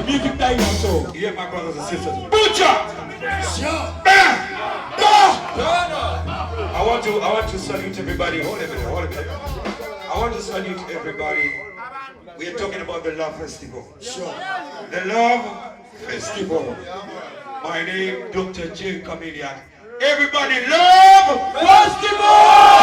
music dinosaur. Yeah, my brothers and sisters. Butcher! Sure. I want to salute everybody. Hold a minute. I want to salute everybody. We are talking about the Love Festival. Sure. The Love Festival. My name, Dr. J. Chameleon. Everybody, Love Festival!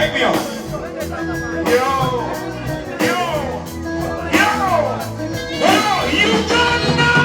Hype me up. You done now!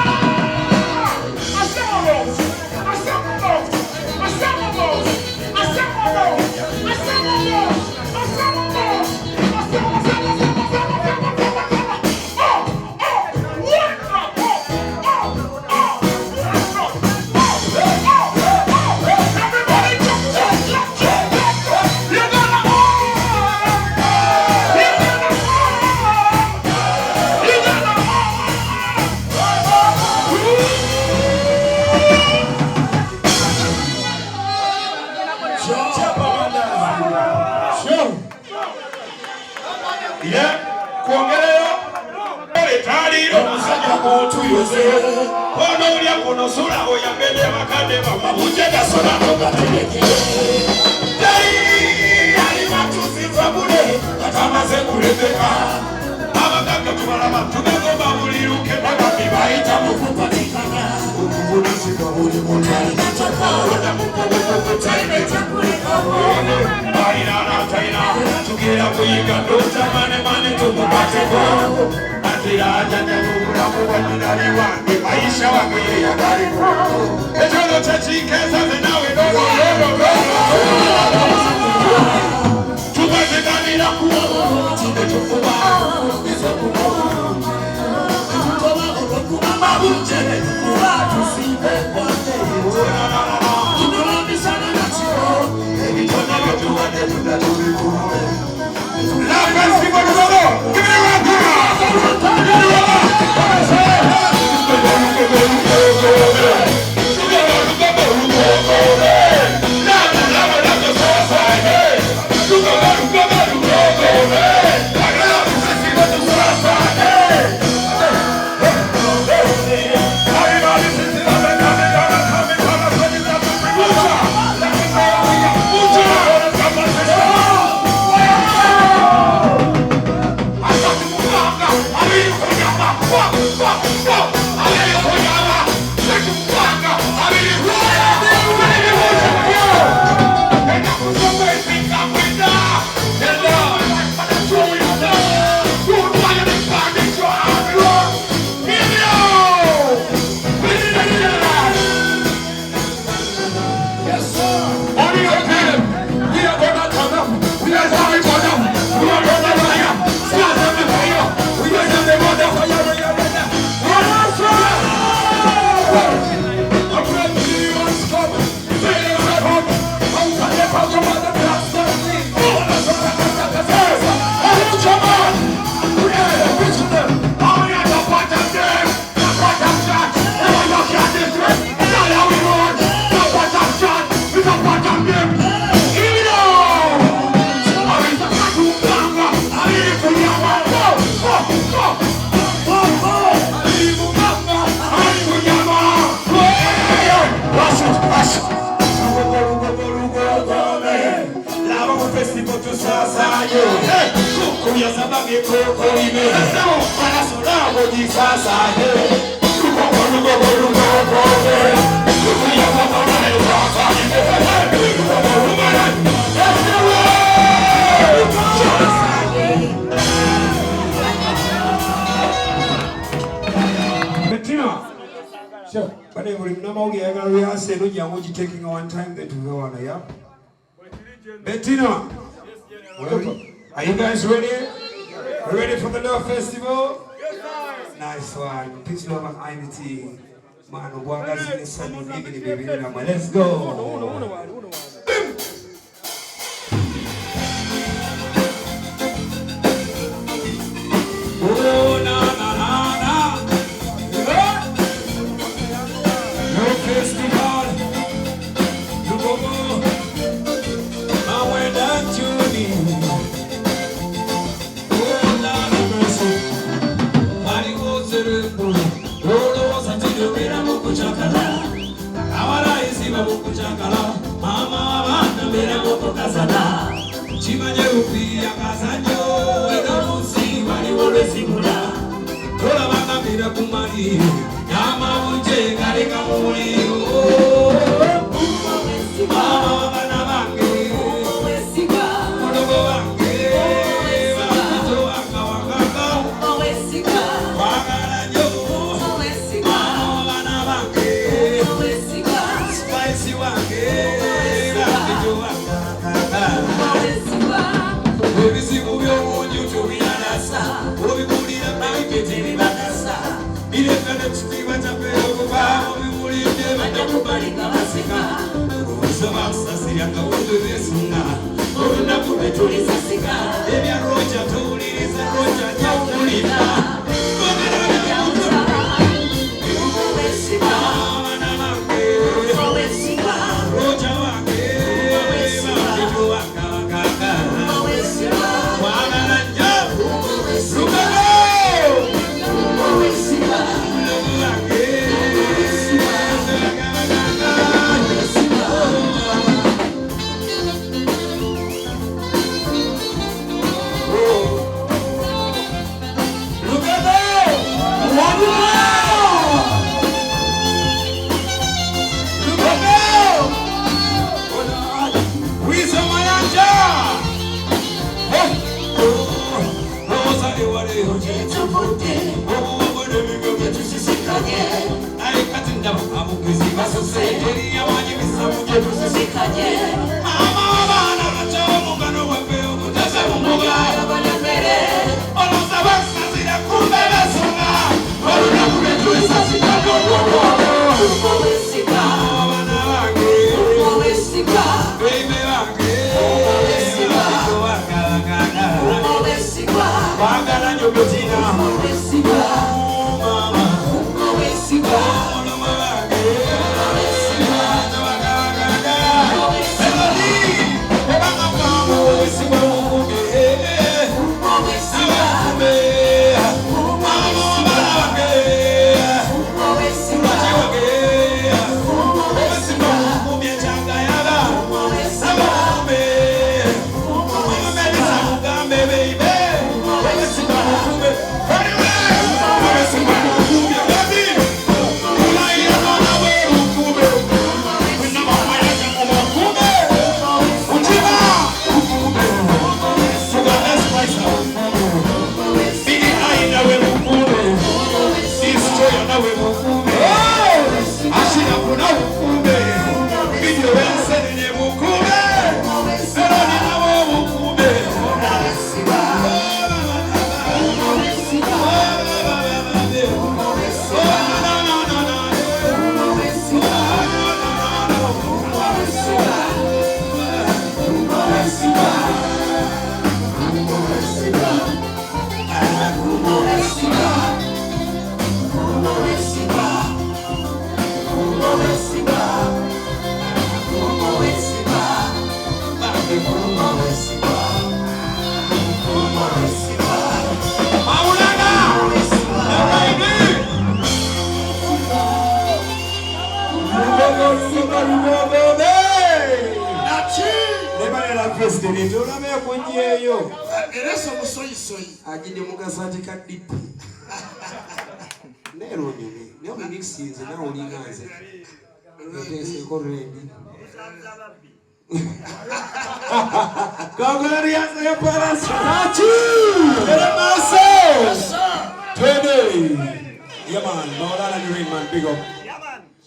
Sasa, Sure. But every number we are going to say, no, you are taking one time that we go on, yeah? Bettina, are you guys ready? Ready for the Love Festival? Nice one. Peace, love, and unity. Man, let's go. Oh, na na na na. No festival. No go. I went down to me. Oh, na na mercy. Mari was the Lord was a little bit of Mukuchakala. Our eyes in a Mukuchakala. Mama, the bit of Mukukazana. Chimajupi, Akasanjo, and I will see what you will receive. Tolavana Mira Kumari, Yama Munje, Karika Muri, Mama Vanavangi, Mudovangi, Vanajoaka Wakaka, Wagarajo, Mama Vanavangi, Spicy Wangi, Vanajoaka. Baby, see who you want you to be an asa. Who we put it up, now you get in Vanessa. Be the fetish, be what I pay over. We will leave them and everybody can sing. Who's the master? See, I go to this now. Oh, not to be truly Sassica. Baby, I wrote your tool, it is a roger, Jacqueline.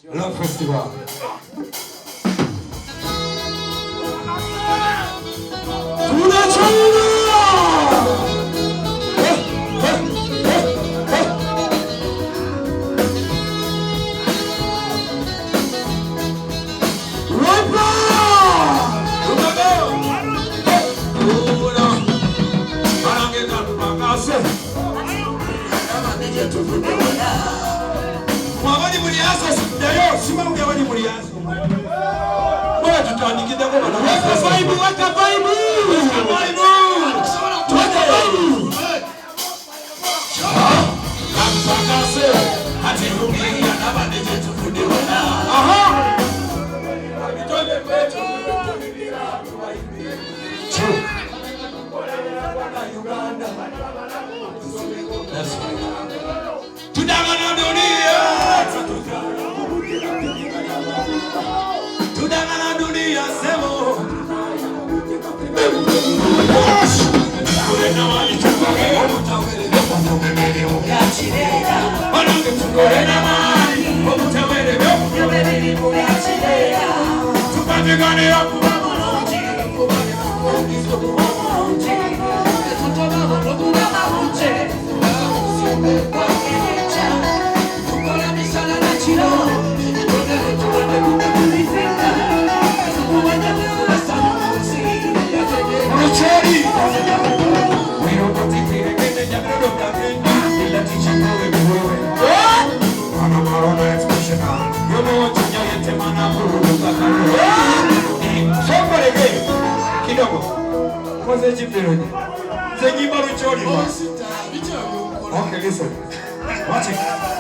Love Festival. Okay, listen. Watch it.